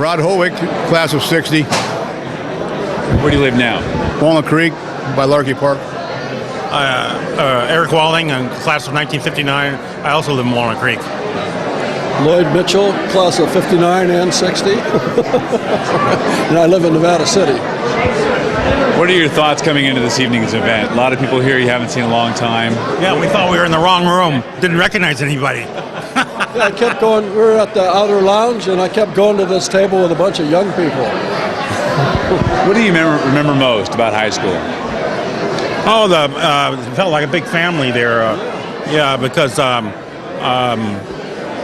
Rod Howick, class of 60. Where do you live now? Walnut Creek by Larky Park. Eric Walling, class of 1959. I also live in Walnut Creek. Lloyd Mitchell, class of 59 and 60. And I live in Nevada City. What are your thoughts coming into this evening's event? A lot of people here you haven't seen in a long time. Yeah, we thought we were in the wrong room. Didn't recognize anybody. Yeah, I kept going. We were at the outer lounge, and I kept going to this table with a bunch of young people. What do you remember most about high school? Oh, it felt like a big family there. Because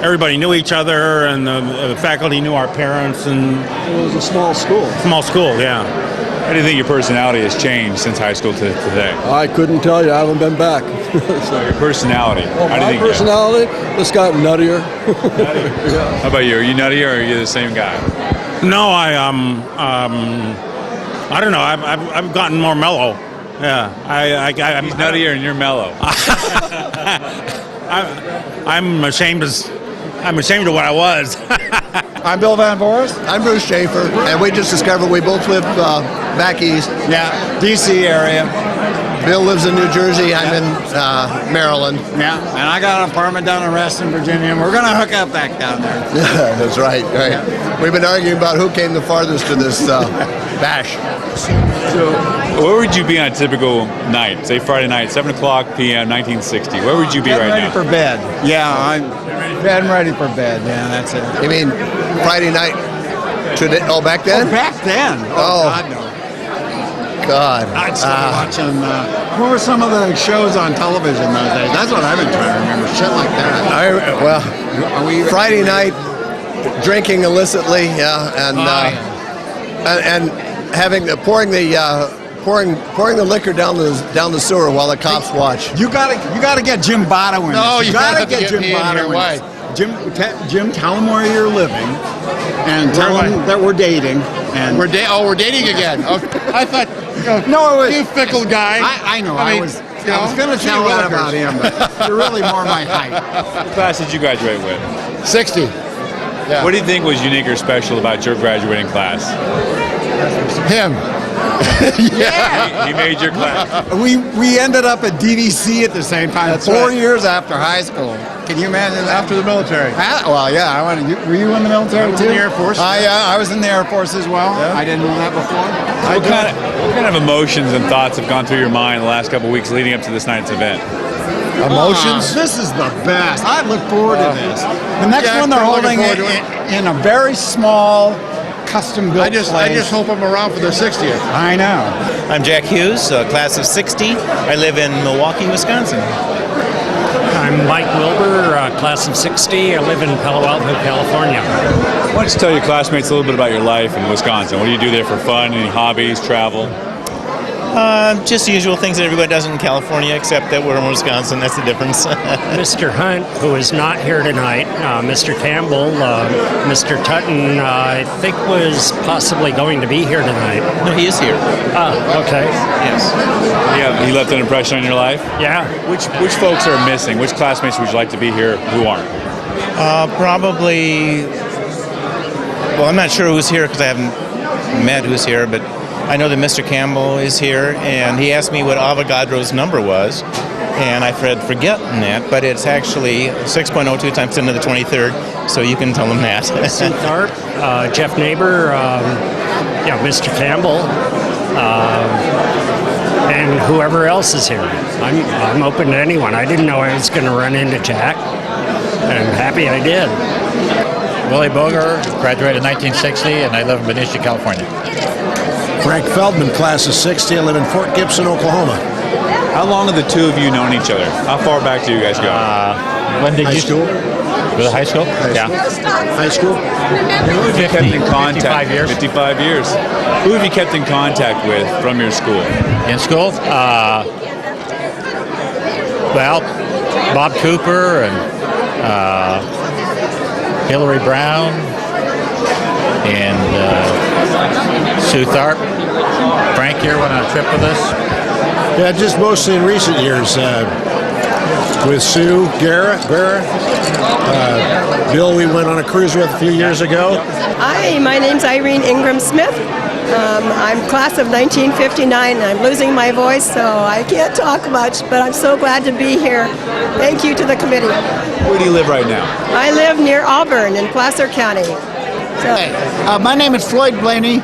everybody knew each other, and the faculty knew our parents, and It was a small school. small school. Yeah. How do you think your personality has changed since high school to today? I couldn't tell you. I haven't been back. So your personality. Well, How do you my think personality just got nuttier. Yeah. How about you? Are you nutty or are you the same guy? No, I don't know. I've gotten more mellow. Yeah. I'm He's nuttier and you're mellow. I'm ashamed of what I was. I'm Bill Van Boris. I'm Bruce Schaefer, and we just discovered we both live back east. Yeah, D.C. area. Bill lives in New Jersey. I'm in Maryland. Yeah, and I got an apartment down in Reston, Virginia, and we're going to hook up back down there. That's right. We've been arguing about who came the farthest to this bash. So, where would you be on a typical night? Say Friday night, 7 o'clock p.m., 1960. Where would you be right ready now? for bed. Yeah, I'm ready for bed. Yeah, that's it. You mean Friday night? Oh, back then? Oh, back then? Oh. God, no. God. I'd start watching, what were some of the shows on television those days? That's what I've been trying to remember, shit like that. Friday night, drinking illicitly, and having pouring the liquor down the sewer while the cops watch. You gotta get Jim Botto in. No, this. you gotta have to get Jim me in Botto here. in. Why? this. Jim, tell him where you're living, and tell him that we're dating. And We're dating again. Okay. I thought. no, it was, You fickle guy. I know. I I mean, was you know, going to tell gee that willikers. about him, but you're really more my height. What class did you graduate with? 60. Yeah. What do you think was unique or special about your graduating class? Him. Yeah. He made your class. We ended up at DVC at the same time. That's 4 right. years after high school. Can you imagine that? After the military. Well, yeah. Were you in the military too? in the Air Force. I was in the Air Force as well. Yeah. I didn't know that before. What kind of emotions and thoughts have gone through your mind the last couple of weeks leading up to this night's event? Emotions. This is the best. I look forward to this. The next Yeah, one they're I'm holding looking it forward to in a very small, custom-built I just place. hope I'm around for their 60th. I know. I'm Jack Hughes, class of 60. I live in Milwaukee, Wisconsin. I'm Mike Wilbur, class of 60. I live in Palo Alto, California. Why don't you tell your classmates a little bit about your life in Wisconsin? What do you do there for fun? Any hobbies, travel? Just the usual things that everybody does in California, except that we're in Wisconsin. That's the difference. Mr. Hunt, who is not here tonight, Mr. Campbell, Mr. Tutton, I think was possibly going to be here tonight. No, he is here. Okay. Yes. Yeah, he left an impression on your life? Yeah. Which folks are missing? Which classmates would you like to be here who aren't? Probably. Well, I'm not sure who's here because I haven't met who's here, but I know that Mr. Campbell is here, and he asked me what Avogadro's number was, and I forgotten that, but it's actually 6.02 times 10 to the 23rd, so you can tell him that. Sue Tharp, Jeff Neighbor, Mr. Campbell, and whoever else is here. I'm open to anyone. I didn't know I was going to run into Jack, and I'm happy I did. Willie Boger, graduated in 1960, and I live in Benicia, California. Frank Feldman, class of 60. I live in Fort Gibson, Oklahoma. How long have the two of you known each other? How far back do you guys go? When did High you school. Was it high school? Yeah. High school. Who have you kept in contact? 55 years. 55 years. Who have you kept in contact with from your school? In school? Well, Bob Cooper and Hillary Brown and Sue Tharp. Frank here went on a trip with us. Yeah, just mostly in recent years. with Sue, Vera. Bill, we went on a cruise with a few years ago. Hi, my name's Irene Ingram Smith. I'm class of 1959. I'm losing my voice, so I can't talk much, but I'm so glad to be here. Thank you to the committee. Where do you live right now? I live near Auburn in Placer County. So, My name is Floyd Blaney,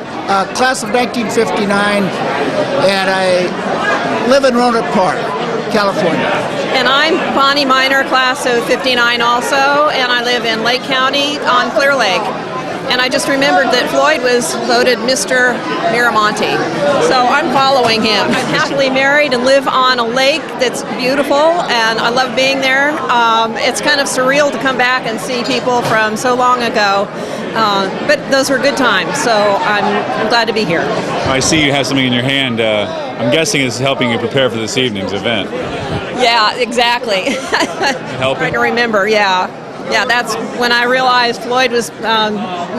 class of 1959, and I live in Roanoke Park, California. And I'm Bonnie Miner, class of 59 also, and I live in Lake County on Clear Lake. And I just remembered that Floyd was voted Mr. Miramonte, so I'm following him. I'm happily married and live on a lake that's beautiful, and I love being there. It's kind of surreal to come back and see people from so long ago, but those were good times, so I'm glad to be here. I see you have something in your hand. I'm guessing it's helping you prepare for this evening's event. Yeah, exactly. Helping? Trying to remember, yeah. Yeah, that's when I realized Floyd was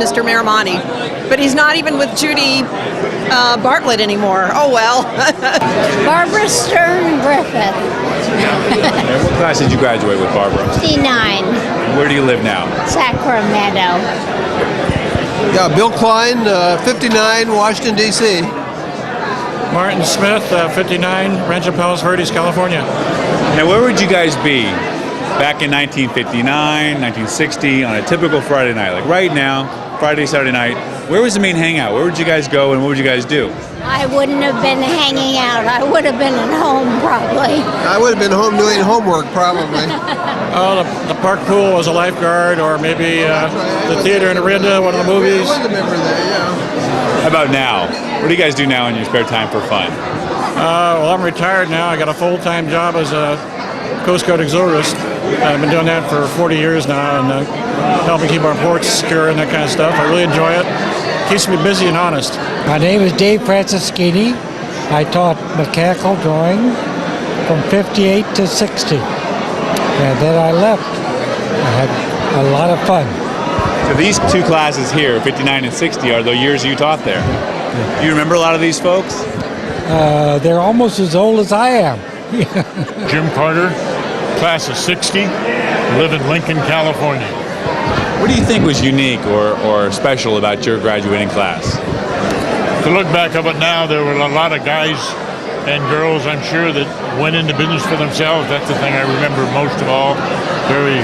Mr. Miramonte. But he's not even with Judy Bartlett anymore. Oh, well. Barbara Stern Griffith. And what class did you graduate with, Barbara? 59. Where do you live now? Sacramento. Yeah, Bill Klein, 59, Washington, D.C. Martin Smith, 59, Rancho Palos Verdes, California. Now, where would you guys be back in 1959, 1960, on a typical Friday night? Like right now, Friday, Saturday night, where was the main hangout? Where would you guys go and what would you guys do? I wouldn't have been hanging out. I would have been at home probably. I would have been home doing homework, probably. Oh, the park pool as a lifeguard, or maybe the theater in Orinda, one of the movies. I remember that, yeah. How about now? What do you guys do now in your spare time for fun? Well, I'm retired now. I got a full-time job as a Coast Guard exoticist. I've been doing that for 40 years now, and helping keep our ports secure and that kind of stuff. I really enjoy it. Keeps me busy and honest. My name is Dave Franceschini. I taught mechanical drawing from 58 to 60. And then I left. I had a lot of fun. So these two classes here, 59 and 60, are the years you taught there. Do you remember a lot of these folks? They're almost as old as I am. Jim Carter, class of 60, live in Lincoln, California. What do you think was unique or special about your graduating class? To look back of it now, there were a lot of guys and girls, I'm sure, that went into business for themselves. That's the thing I remember most of all. Very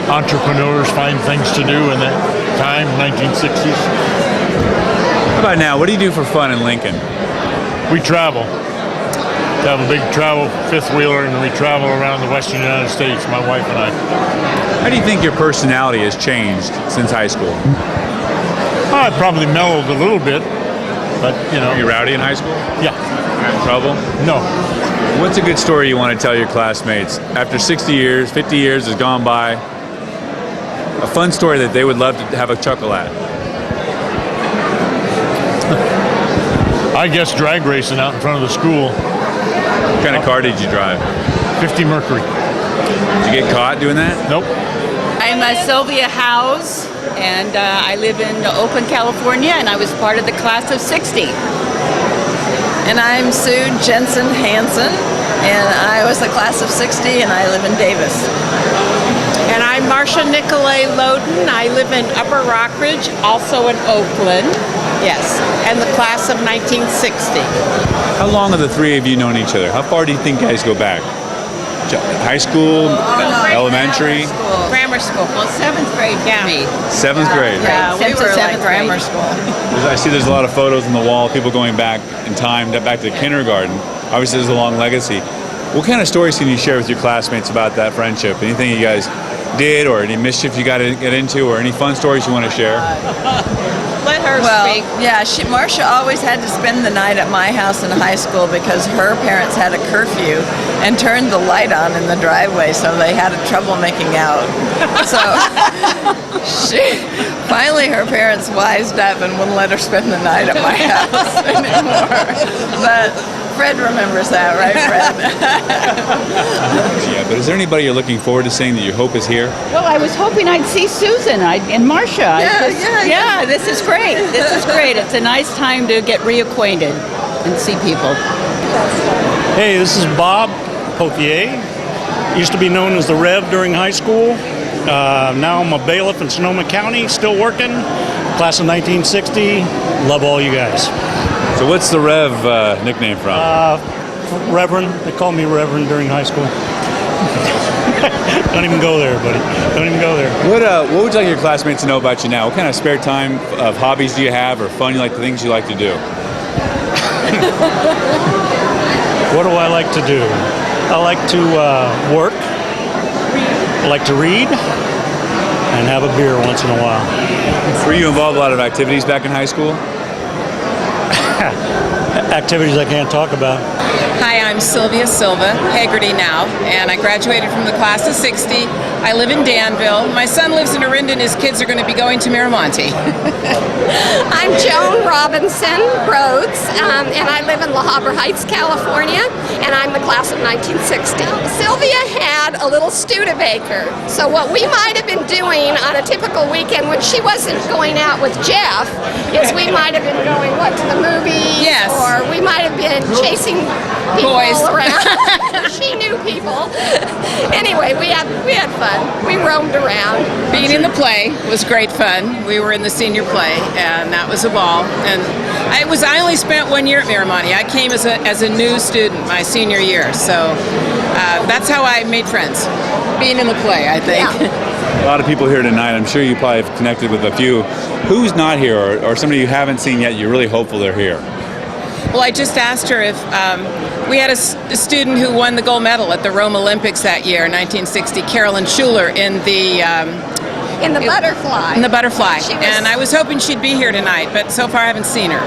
entrepreneurs, find things to do in that time, 1960s. How about now? What do you do for fun in Lincoln? We travel. We have a big travel fifth-wheeler, and we travel around the western United States, my wife and I. How do you think your personality has changed since high school? I probably mellowed a little bit, but, you know. Were you rowdy in high school? Yeah. In trouble? No. What's a good story you want to tell your classmates? After 60 years, 50 years has gone by, a fun story that they would love to have a chuckle at. I guess drag racing out in front of the school. What kind of car did you drive? 50 Mercury. Did you get caught doing that? Nope. I'm Sylvia Howes, and I live in Oakland, California, and I was part of the class of 60. And I'm Sue Jensen Hansen, and I was the class of 60, and I live in Davis. And I'm Marcia Nicolay Loden. I live in Upper Rockridge, also in Oakland. Yes, and the class of 1960. How long have the three of you known each other? How far do you think guys go back? High school, elementary? Grammar school. Well, 7th grade for me. 7th grade. Yeah, we were like grammar grade. school. I see there's a lot of photos on the wall, people going back in time, back to kindergarten. Obviously, there's a long legacy. What kind of stories can you share with your classmates about that friendship? Anything you guys did, or any mischief you got to get into, or any fun stories you want to share? Let her speak. Yeah, Marcia always had to spend the night at my house in high school because her parents had a curfew and turned the light on in the driveway, so they had trouble making out. So finally her parents wised up and wouldn't let her spend the night at my house anymore. But Fred remembers that, right, Fred? Yeah, but is there anybody you're looking forward to seeing that you hope is here? Well, I was hoping I'd see Susan and Marcia. Yeah, this is great. This is great. It's a nice time to get reacquainted and see people. Hey, this is Bob Potier. Used to be known as the Rev during high school. Now I'm a bailiff in Sonoma County, still working. Class of 1960. Love all you guys. So what's the Rev nickname from? Reverend. They called me Reverend during high school. Don't even go there, buddy. Don't even go there. What would you like your classmates to know about you now? What kind of spare time of hobbies do you have, or fun the things you like to do? What do I like to do? I like to work. I like to read and have a beer once in a while. Were you involved in a lot of activities back in high school? Activities I can't talk about. Hi, I'm Sylvia Silva, Haggerty now, and I graduated from the class of 60. I live in Danville. My son lives in Orinda, and his kids are going to be going to Miramonte. I'm Joan Robinson Rhodes, and I live in La Habra Heights, California, and I'm the class of 1960. Sylvia had a little Studebaker, so what we might have been doing on a typical weekend when she wasn't going out with Jeff is we might have been going, to the movies? Yes. Or we might have been chasing people Boys. around. She knew people. Anyway, we had fun. We roamed around. Being in the play was great fun. We were in the senior play, and that was a ball. And I only spent 1 year at Miramonte. I came as a new student my senior year, so that's how I made friends. Being in the play, I think. A lot of people here tonight. I'm sure you probably have connected with a few. Who's not here, or somebody you haven't seen yet? You're really hopeful they're here. Well, I just asked her if we had a student who won the gold medal at the Rome Olympics that year, 1960, Carolyn Schuler, in the butterfly. In the butterfly. And I was hoping she'd be here tonight, but so far I haven't seen her.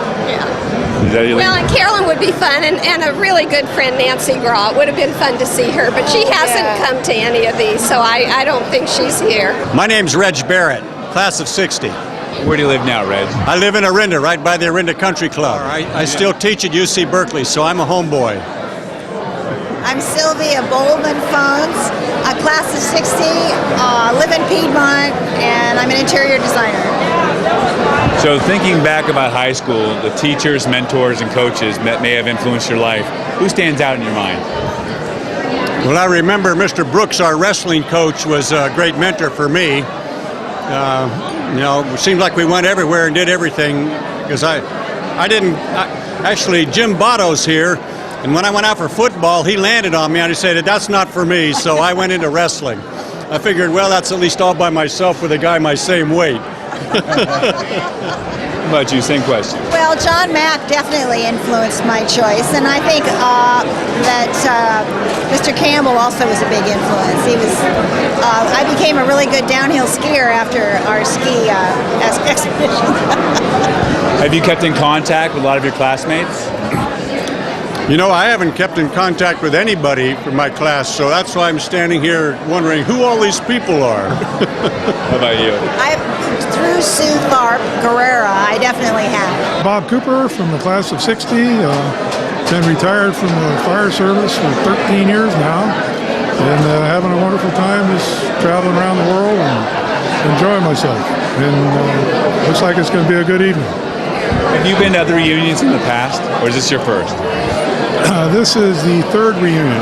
Well, and Carolyn would be fun, and a really good friend, Nancy Graw. It would have been fun to see her, but she hasn't come to any of these, so I don't think she's here. My name's Reg Barrett, class of 60. Where do you live now, Reg? I live in Orinda, right by the Orinda Country Club. I still teach at UC Berkeley, so I'm a homeboy. I'm Sylvia Bowman Phones, a class of 60, live in Piedmont, and I'm an interior designer. So thinking back about high school, the teachers, mentors, and coaches that may have influenced your life, who stands out in your mind? Well, I remember Mr. Brooks, our wrestling coach, was a great mentor for me. It seemed like we went everywhere and did everything, because actually Jim Botto's here, and when I went out for football, he landed on me and he said, "That's not for me," so I went into wrestling. I figured, well, that's at least all by myself with a guy my same weight. How about you? Same question. Well, John Mack definitely influenced my choice, and I think that Mr. Campbell also was a big influence. He was. I became a really good downhill skier after our ski expedition. Have you kept in contact with a lot of your classmates? I haven't kept in contact with anybody from my class, so that's why I'm standing here wondering who all these people are. How about you? Through Sue Tharp Guerrera, I definitely have. Bob Cooper from the class of 60. Been retired from the fire service for 13 years now, and having a wonderful time just traveling around the world and enjoying myself. And looks like it's going to be a good evening. Have you been to other reunions in the past, or is this your first? This is the third reunion.